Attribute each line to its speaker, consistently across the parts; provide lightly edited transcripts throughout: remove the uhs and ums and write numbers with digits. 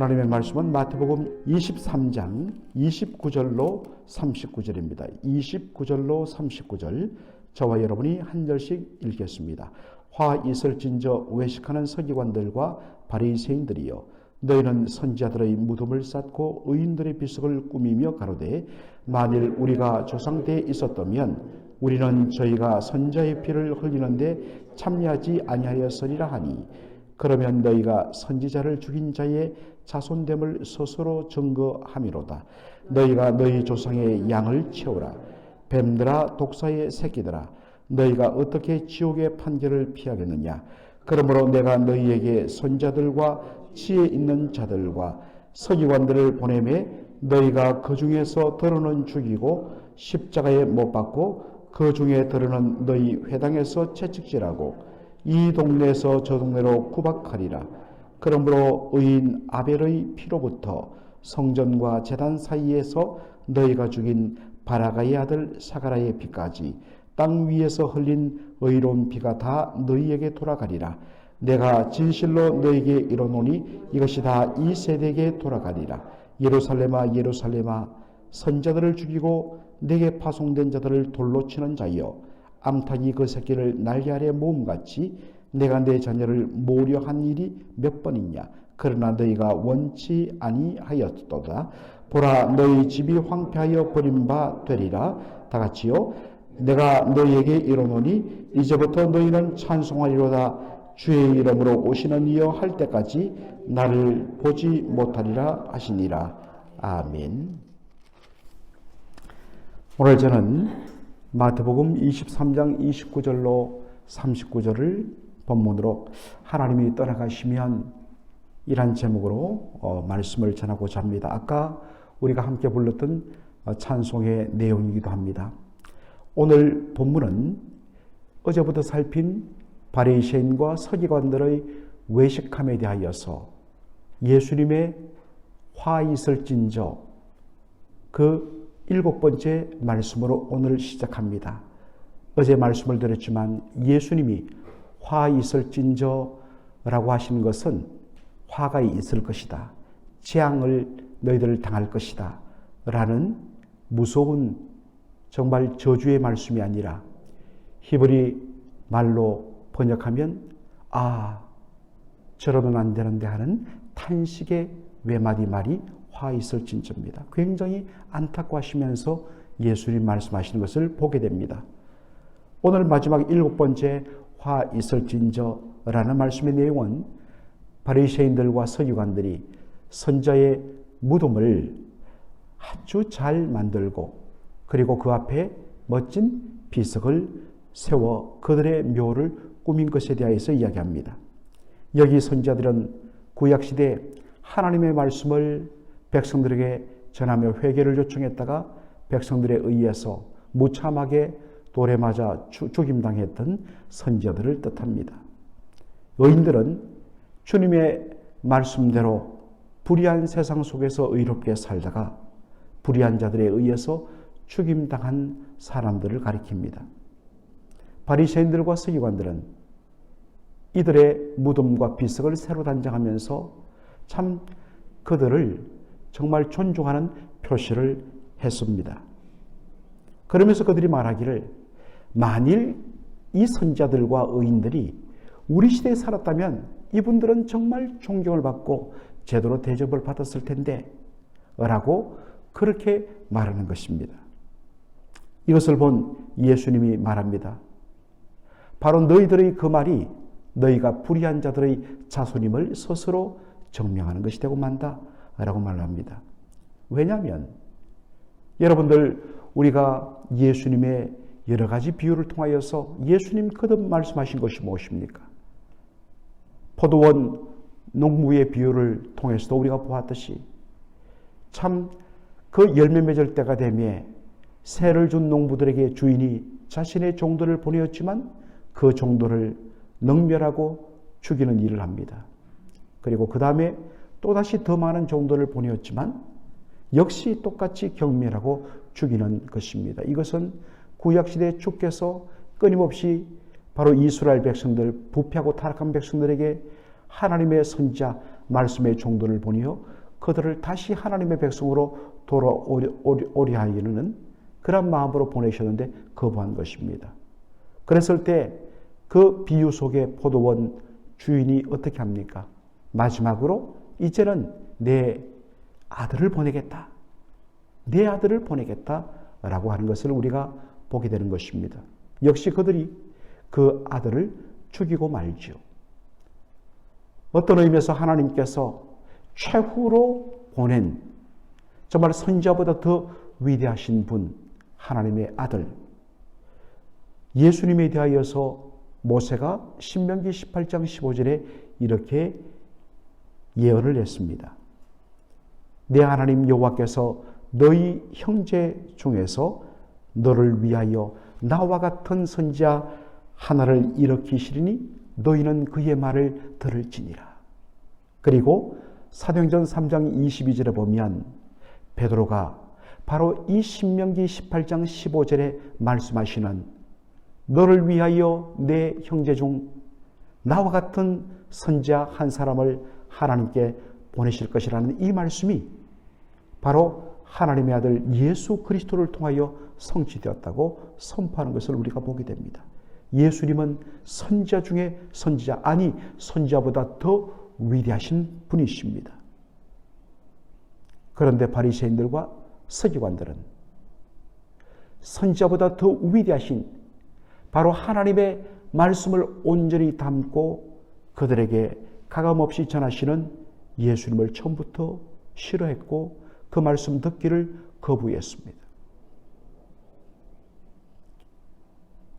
Speaker 1: 하나님의 말씀은 마태복음 23장 29절로 39절입니다. 29절로 39절 저와 여러분이 한 절씩 읽겠습니다. 화 있을진저 외식하는 서기관들과 바리새인들이여, 너희는 선지자들의 무덤을 쌓고 의인들의 비석을 꾸미며 가로되 만일 우리가 조상 때에 있었다면 우리는 저희가 선지자의 피를 흘리는데 참여하지 아니하였으리라 하니, 그러면 너희가 선지자를 죽인 자의 자손됨을 스스로 증거함이로다. 너희가 너희 조상의 양을 채우라. 뱀들아 독사의 새끼들아, 너희가 어떻게 지옥의 판결을 피하겠느냐. 그러므로 내가 너희에게 선지자들과 지혜 있는 자들과 서기관들을 보내매 너희가 그 중에서 더러는 죽이고 십자가에 못 박고 그 중에 더러는 너희 회당에서 채찍질하고 이 동네에서 저 동네로 구박하리라. 그러므로 의인 아벨의 피로부터 성전과 제단 사이에서 너희가 죽인 바라가의 아들 사가라의 피까지 땅 위에서 흘린 의로운 피가 다 너희에게 돌아가리라. 내가 진실로 너희에게 이르노니 이것이 다 이 세대에게 돌아가리라. 예루살렘아 예루살렘아, 선자들을 죽이고 내게 파송된 자들을 돌로 치는 자여, 암탉이 그 새끼를 날개 아래 모음같이 내가 내 자녀를 모으려 한 일이 몇 번이냐. 그러나 너희가 원치 아니하였도다. 보라, 너희 집이 황폐하여 버림바 되리라. 다같이요, 내가 너희에게 이르노니 이제부터 너희는 찬송하리로다. 주의 이름으로 오시는 이여 할 때까지 나를 보지 못하리라 하시니라. 아멘. 오늘 저는 마태복음 23장 29절로 39절을 본문으로 하나님이 떠나가시면 이란 제목으로 말씀을 전하고자 합니다. 아까 우리가 함께 불렀던 찬송의 내용이기도 합니다. 오늘 본문은 어제부터 살핀 바리새인과 서기관들의 외식함에 대하여서 예수님의 화 있을진저 그 7번째 말씀으로 오늘 시작합니다. 어제 말씀을 드렸지만 예수님이 화 있을진저라고 하시는 것은 화가 있을 것이다, 재앙을 너희들 당할 것이다 라는 무서운 정말 저주의 말씀이 아니라 히브리 말로 번역하면 저러면 안 되는데 하는 탄식의 외마디 말이 화 있을진저입니다. 굉장히 안타까워하시면서 예수님 말씀하시는 것을 보게 됩니다. 오늘 마지막 7번째 화 있을진저라는 말씀의 내용은 바리새인들과 서기관들이 선지자의 무덤을 아주 잘 만들고 그리고 그 앞에 멋진 비석을 세워 그들의 묘를 꾸민 것에 대해서 이야기합니다. 여기 선지자들은 구약시대 하나님의 말씀을 백성들에게 전하며 회개를 요청했다가 백성들에 의해서 무참하게 돌에 맞아 죽임당했던 선지자들을 뜻합니다. 의인들은 주님의 말씀대로 불의한 세상 속에서 의롭게 살다가 불의한 자들에 의해서 죽임당한 사람들을 가리킵니다. 바리새인들과 서기관들은 이들의 무덤과 비석을 새로 단장하면서 참 그들을 정말 존중하는 표시를 했습니다. 그러면서 그들이 말하기를, 만일 이 선지자들과 의인들이 우리 시대에 살았다면 이분들은 정말 존경을 받고 제대로 대접을 받았을 텐데 라고 그렇게 말하는 것입니다. 이것을 본 예수님이 말합니다. 바로 너희들의 그 말이 너희가 불의한 자들의 자손임을 스스로 증명하는 것이 되고 만다 라고 말합니다. 왜냐하면 여러분들, 우리가 예수님의 여러 가지 비유를 통하여서 예수님 거듭 말씀하신 것이 무엇입니까? 포도원 농부의 비유를 통해서도 우리가 보았듯이 참 그 열매 맺을 때가 되매 세를 준 농부들에게 주인이 자신의 종들을 보내었지만 그 종들을 능멸하고 죽이는 일을 합니다. 그리고 그 다음에 또다시 더 많은 종들을 보내었지만 역시 똑같이 경멸하고 죽이는 것입니다. 이것은 구약시대 주께서 끊임없이 바로 이스라엘 백성들, 부패하고 타락한 백성들에게 하나님의 선지자 말씀의 종들을 보니요 그들을 다시 하나님의 백성으로 돌아오려 하기는 그런 마음으로 보내셨는데 거부한 것입니다. 그랬을 때 그 비유 속에 포도원 주인이 어떻게 합니까? 마지막으로 이제는 내 아들을 보내겠다. 내 아들을 보내겠다라고 하는 것을 우리가 보게 되는 것입니다. 역시 그들이 그 아들을 죽이고 말지요. 어떤 의미에서 하나님께서 최후로 보낸 정말 선지자보다 더 위대하신 분, 하나님의 아들 예수님에 대하여서 모세가 신명기 18장 15절에 이렇게 예언을 했습니다. 내 하나님 여호와께서 너희 형제 중에서 너를 위하여 나와 같은 선지자 하나를 일으키시리니 너희는 그의 말을 들을지니라. 그리고 사도행전 3장 22절에 보면 베드로가 바로 이 신명기 18장 15절에 말씀하시는 너를 위하여 내 형제 중 나와 같은 선지자 한 사람을 하나님께 보내실 것이라는 이 말씀이 바로 하나님의 아들 예수 그리스도를 통하여 성취되었다고 선포하는 것을 우리가 보게 됩니다. 예수님은 선지자 중에 선지자, 아니 선지자보다 더 위대하신 분이십니다. 그런데 바리새인들과 서기관들은 선지자보다 더 위대하신 바로 하나님의 말씀을 온전히 담고 그들에게 가감없이 전하시는 예수님을 처음부터 싫어했고 그 말씀 듣기를 거부했습니다.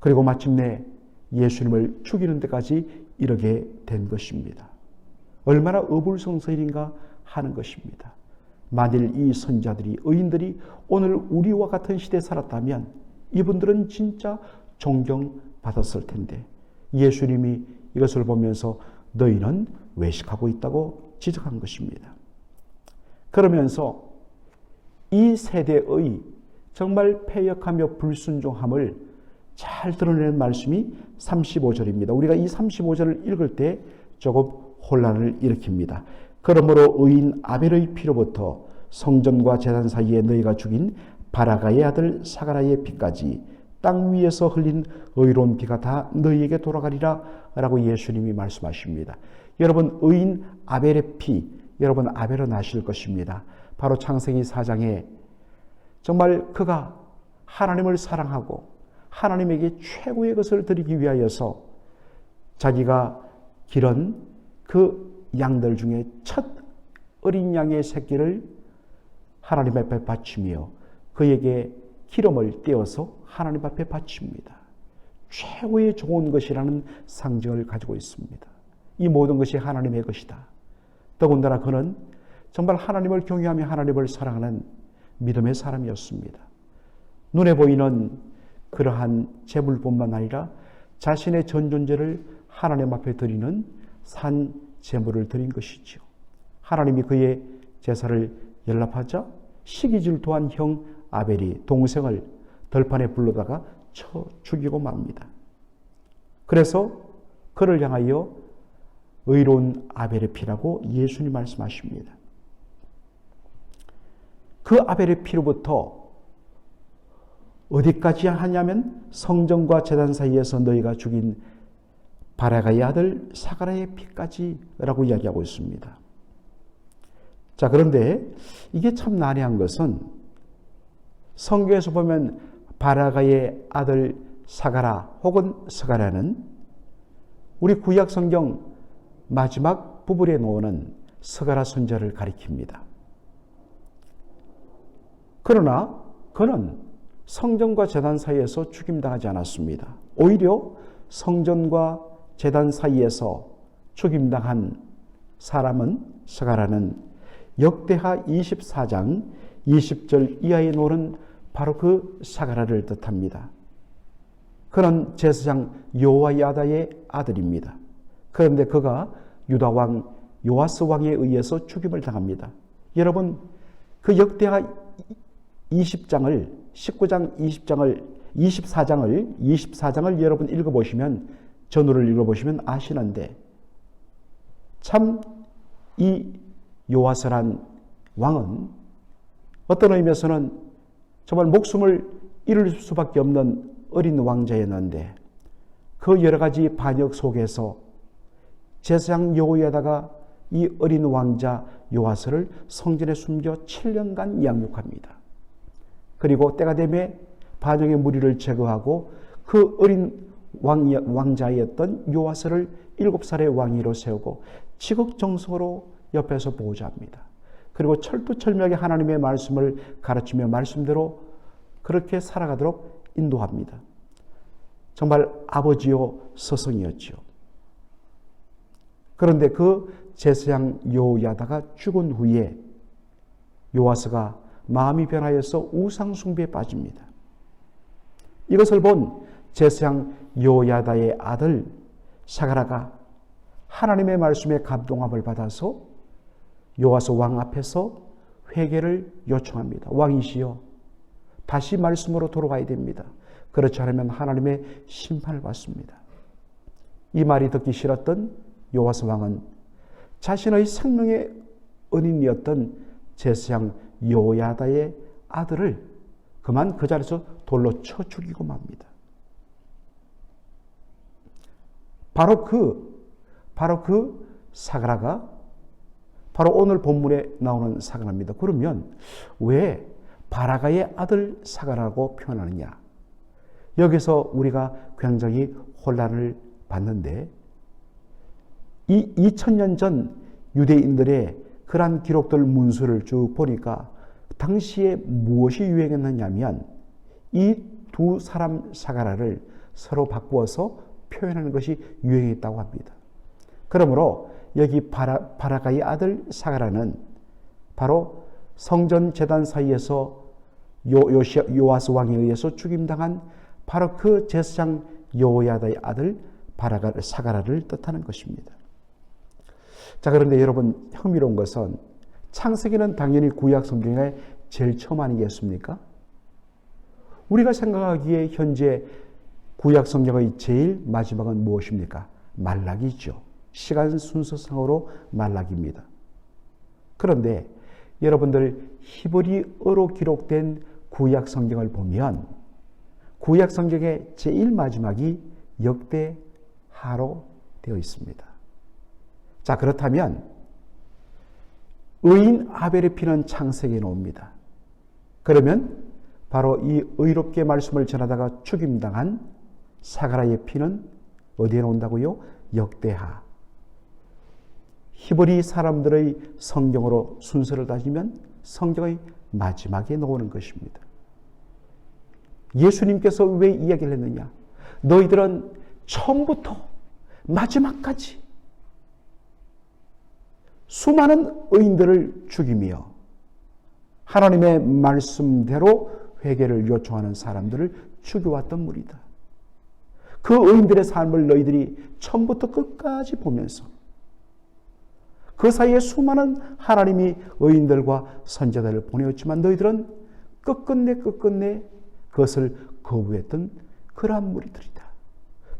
Speaker 1: 그리고 마침내 예수님을 죽이는 데까지 이르게 된 것입니다. 얼마나 어불성설인가 하는 것입니다. 만일 이 선지자들이, 의인들이 오늘 우리와 같은 시대에 살았다면 이분들은 진짜 존경받았을 텐데 예수님이 이것을 보면서 너희는 외식하고 있다고 지적한 것입니다. 그러면서 이 세대의 정말 패역하며 불순종함을 잘 드러내는 말씀이 35절입니다. 우리가 이 35절을 읽을 때 조금 혼란을 일으킵니다. 그러므로 의인 아벨의 피로부터 성전과 제단 사이에 너희가 죽인 바라가의 아들 사가라의 피까지 땅 위에서 흘린 의로운 피가 다 너희에게 돌아가리라 라고 예수님이 말씀하십니다. 여러분 의인 아벨의 피, 여러분 아벨은 아실 것입니다. 바로 창세기 4장에 정말 그가 하나님을 사랑하고 하나님에게 최고의 것을 드리기 위하여서 자기가 기른 그 양들 중에 첫 어린 양의 새끼를 하나님 앞에 바치며 그에게 기름을 떼어서 하나님 앞에 바칩니다. 최고의 좋은 것이라는 상징을 가지고 있습니다. 이 모든 것이 하나님의 것이다. 더군다나 그는 정말 하나님을 경외하며 하나님을 사랑하는 믿음의 사람이었습니다. 눈에 보이는 그러한 제물뿐만 아니라 자신의 전 존재를 하나님 앞에 드리는 산 제물을 드린 것이지요. 하나님이 그의 제사를 연락하자 시기질투한 형 아벨이 동생을 들판에 불러다가 쳐 죽이고 맙니다. 그래서 그를 향하여 의로운 아벨의 피라고 예수님 말씀하십니다. 그 아벨의 피로부터 어디까지 하냐면 성전과 제단 사이에서 너희가 죽인 바라가의 아들 사가라의 피까지라고 이야기하고 있습니다. 자, 그런데 이게 참 난해한 것은 성경에서 보면 바라가의 아들 사가라 혹은 스가랴는 우리 구약 성경 마지막 부분에 나오는 스가랴 선지자를 가리킵니다. 그러나 그는 성전과 제단 사이에서 죽임당하지 않았습니다. 오히려 성전과 제단 사이에서 죽임당한 사람은 스가랴는 역대하 24장 20절 이하에 나오는 바로 그 스가랴를 뜻합니다. 그는 제사장 요야다의 아들입니다. 그런데 그가 유다 왕 요아스 왕에 의해서 죽임을 당합니다. 여러분 그 역대하 20장을 19장 24장을 여러분 읽어보시면 전후를 읽어보시면 아시는데 참 이 요아스란 왕은 어떤 의미에서는 정말 목숨을 잃을 수밖에 없는 어린 왕자였는데 그 여러 가지 반역 속에서 제사장 여호야다가 이 어린 왕자 요아스를 성전에 숨겨 7년간 양육합니다. 그리고 때가 되매 반역의 무리를 제거하고 그 어린 왕자였던 요아스를 7살의 왕위로 세우고 지극정성으로 옆에서 보호자합니다. 그리고 철두철미하게 하나님의 말씀을 가르치며 말씀대로 그렇게 살아가도록 인도합니다. 정말 아버지요 스승이었지요. 그런데 그 제사장 여호야다가 죽은 후에 요아스가 마음이 변하여서 우상 숭배에 빠집니다. 이것을 본 제사장 여호야다의 아들 사가랴가 하나님의 말씀에 감동함을 받아서 요아스 왕 앞에서 회개를 요청합니다. 왕이시여, 다시 말씀으로 돌아가야 됩니다. 그렇지 않으면 하나님의 심판을 받습니다. 이 말이 듣기 싫었던 요아스 왕은 자신의 생명의 은인이었던 제사장 여호야다의 아들을 그만 그 자리에서 돌로 쳐 죽이고 맙니다. 바로 그 사가랴가 바로 오늘 본문에 나오는 사가랴입니다. 그러면 왜 바라가의 아들 사가랴라고 표현하느냐? 여기서 우리가 굉장히 혼란을 받는데 이 2000년 전 유대인들의 그러한 기록들 문수를 쭉 보니까 당시에 무엇이 유행했느냐면 이 두 사람 사가랴를 서로 바꾸어서 표현하는 것이 유행했다고 합니다. 그러므로 여기 바라가의 아들 사가랴는 바로 성전 제단 사이에서 요아스 왕에 의해서 죽임당한 바로 그 제사장 여호야다의 아들 사가랴를 뜻하는 것입니다. 자, 그런데 여러분 흥미로운 것은 창세기는 당연히 구약 성경의 제일 처음 아니겠습니까? 우리가 생각하기에 현재 구약 성경의 제일 마지막은 무엇입니까? 말라기죠. 시간 순서상으로 말라기입니다. 그런데 여러분들 히브리어로 기록된 구약 성경을 보면 구약 성경의 제일 마지막이 역대하로 되어 있습니다. 자, 그렇다면 의인 아벨의 피는 창세기에 나옵니다. 그러면 바로 이 의롭게 말씀을 전하다가 죽임당한 사가랴의 피는 어디에 나온다고요? 역대하. 히브리 사람들의 성경으로 순서를 따지면 성경의 마지막에 나오는 것입니다. 예수님께서 왜 이야기를 했느냐? 너희들은 처음부터 마지막까지 수많은 의인들을 죽이며 하나님의 말씀대로 회개를 요청하는 사람들을 죽여왔던 무리다. 그 의인들의 삶을 너희들이 처음부터 끝까지 보면서 그 사이에 수많은 하나님이 의인들과 선지자들을 보내었지만 너희들은 끝끝내 그것을 거부했던 그러한 무리들이다.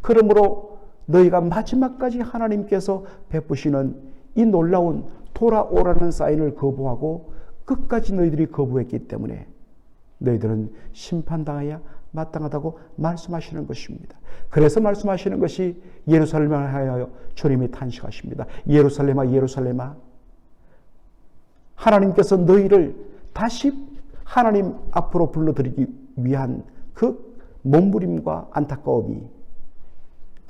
Speaker 1: 그러므로 너희가 마지막까지 하나님께서 베푸시는 이 놀라운 돌아오라는 사인을 거부하고 끝까지 너희들이 거부했기 때문에 너희들은 심판당해야 마땅하다고 말씀하시는 것입니다. 그래서 말씀하시는 것이 예루살렘을 하여 주님이 탄식하십니다. 예루살렘아 예루살렘아, 하나님께서 너희를 다시 하나님 앞으로 불러들이기 위한 그 몸부림과 안타까움이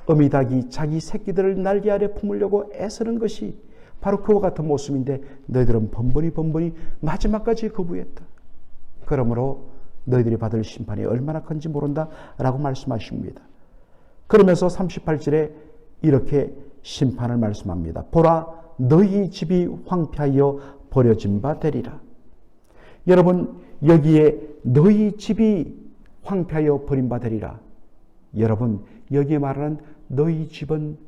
Speaker 1: 어미닭이 자기 새끼들을 날개 아래 품으려고 애쓰는 것이 바로 그와 같은 모습인데 너희들은 번번이 마지막까지 거부했다. 그러므로 너희들이 받을 심판이 얼마나 큰지 모른다라고 말씀하십니다. 그러면서 38절에 이렇게 심판을 말씀합니다. 보라, 너희 집이 황폐하여 버려진 바 되리라. 여러분, 여기에 너희 집이 황폐하여 버린 바 되리라. 여러분, 여기에 말하는 너희 집은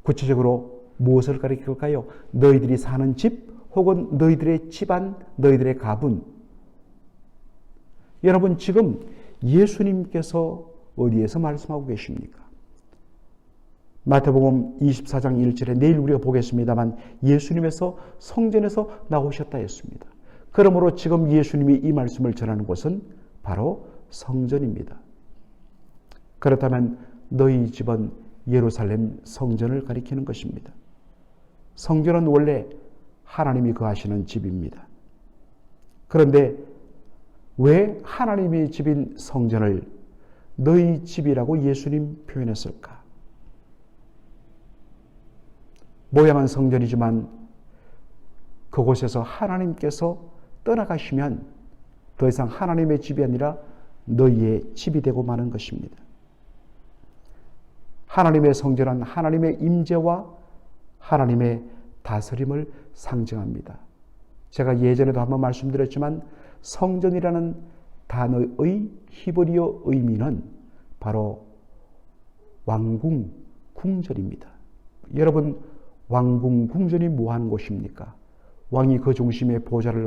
Speaker 1: 구체적으로 무엇을 가리킬까요? 너희들이 사는 집 혹은 너희들의 집안, 너희들의 가문. 여러분, 지금 예수님께서 어디에서 말씀하고 계십니까? 마태복음 24장 1절에 내일 우리가 보겠습니다만 예수님에서 성전에서 나오셨다 했습니다. 그러므로 지금 예수님이 이 말씀을 전하는 곳은 바로 성전입니다. 그렇다면 너희 집은 예루살렘 성전을 가리키는 것입니다. 성전은 원래 하나님이 거하시는 집입니다. 그런데 왜 하나님의 집인 성전을 너희 집이라고 예수님 표현했을까? 모양은 성전이지만 그곳에서 하나님께서 떠나가시면 더 이상 하나님의 집이 아니라 너희의 집이 되고 마는 것입니다. 하나님의 성전은 하나님의 임재와 하나님의 다스림을 상징합니다. 제가 예전에도 한번 말씀드렸지만 성전이라는 단어의 히브리어 의미는 바로 왕궁, 궁전입니다. 여러분, 왕궁, 궁전이 뭐하는 곳입니까? 왕이 그 중심에 보좌를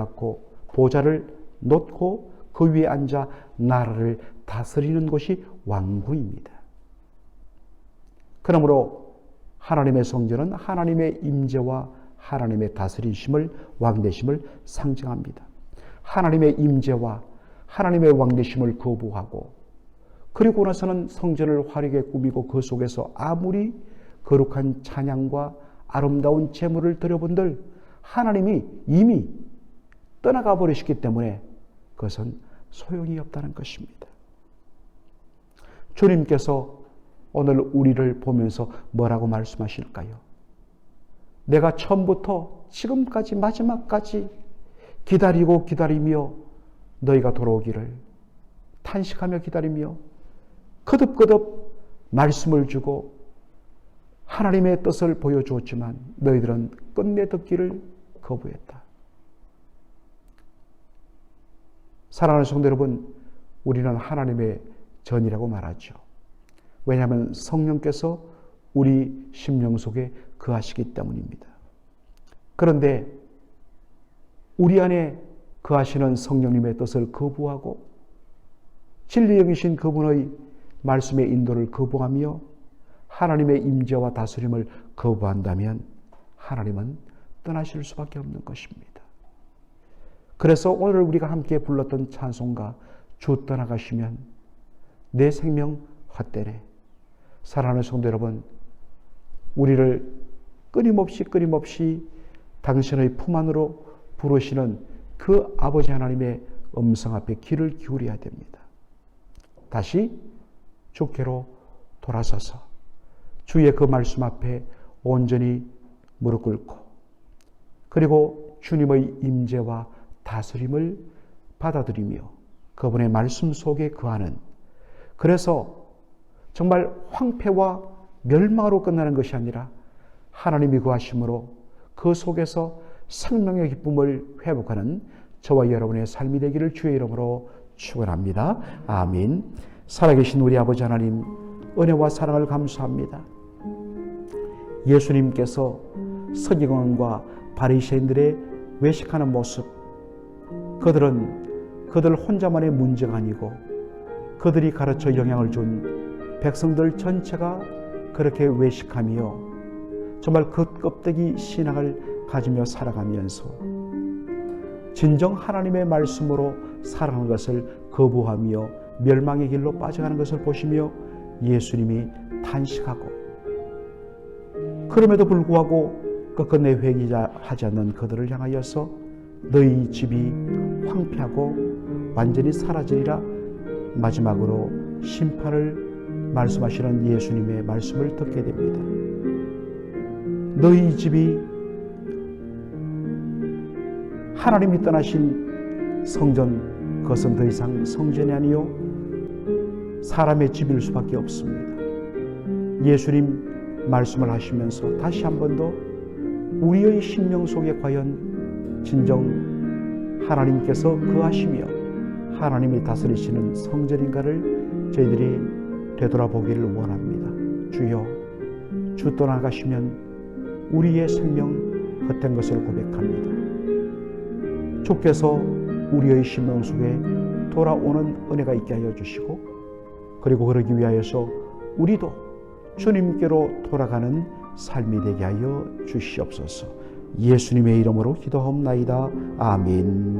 Speaker 1: 놓고 그 위에 앉아 나라를 다스리는 곳이 왕궁입니다. 그러므로 하나님의 성전은 하나님의 임재와 하나님의 다스리심을, 왕되심을 상징합니다. 하나님의 임재와 하나님의 왕되심을 거부하고 그리고 나서는 성전을 화려하게 꾸미고 그 속에서 아무리 거룩한 찬양과 아름다운 제물을 드려본들 하나님이 이미 떠나가 버리셨기 때문에 그것은 소용이 없다는 것입니다. 주님께서 오늘 우리를 보면서 뭐라고 말씀하실까요? 내가 처음부터 지금까지 마지막까지 기다리며 너희가 돌아오기를 탄식하며 기다리며 거듭거듭 말씀을 주고 하나님의 뜻을 보여주었지만 너희들은 끝내 듣기를 거부했다. 사랑하는 성도 여러분, 우리는 하나님의 전이라고 말하죠. 왜냐하면 성령께서 우리 심령 속에 거하시기 때문입니다. 그런데 우리 안에 거하시는 성령님의 뜻을 거부하고 진리 여기신 그분의 말씀의 인도를 거부하며 하나님의 임재와 다스림을 거부한다면 하나님은 떠나실 수밖에 없는 것입니다. 그래서 오늘 우리가 함께 불렀던 찬송가 주 떠나가시면 내 생명 헛되네. 사랑하는 성도 여러분, 우리를 끊임없이 당신의 품 안으로 부르시는 그 아버지 하나님의 음성 앞에 귀를 기울여야 됩니다. 다시 주께로 돌아서서 주의 그 말씀 앞에 온전히 무릎 꿇고 그리고 주님의 임재와 다스림을 받아들이며 그분의 말씀 속에 거하는, 그래서 정말 황폐와 멸망으로 끝나는 것이 아니라 하나님이 거하심으로 그 속에서 생명의 기쁨을 회복하는 저와 여러분의 삶이 되기를 주의 이름으로 축원합니다. 아멘. 살아계신 우리 아버지 하나님, 은혜와 사랑을 감사합니다. 예수님께서 서기관과 바리새인들의 외식하는 모습, 그들 혼자만의 문제가 아니고 그들이 가르쳐 영향을 준 백성들 전체가 그렇게 외식하며 정말 그 껍데기 신앙을 가지며 살아가면서 진정 하나님의 말씀으로 살아가는 것을 거부하며 멸망의 길로 빠져가는 것을 보시며 예수님이 탄식하고, 그럼에도 불구하고 끝끝내 회개하지 않는 그들을 향하여서 너희 집이 황폐하고 완전히 사라지리라 마지막으로 심판을 말씀하시는 예수님의 말씀을 듣게 됩니다. 너희 집이 하나님이 떠나신 성전, 그것은 더 이상 성전이 아니요 사람의 집일 수밖에 없습니다. 예수님 말씀을 하시면서 다시 한 번 더 우리의 심령 속에 과연 진정 하나님께서 거하시며 하나님이 다스리시는 성전인가를 저희들이 되돌아보기를 원합니다. 주여, 주 떠나가시면 우리의 생명 헛된 것을 고백합니다. 주께서 우리의 심령 속에 돌아오는 은혜가 있게 하여 주시고, 그리고 그러기 위하여서 우리도 주님께로 돌아가는 삶이 되게 하여 주시옵소서. 예수님의 이름으로 기도하옵나이다. 아멘.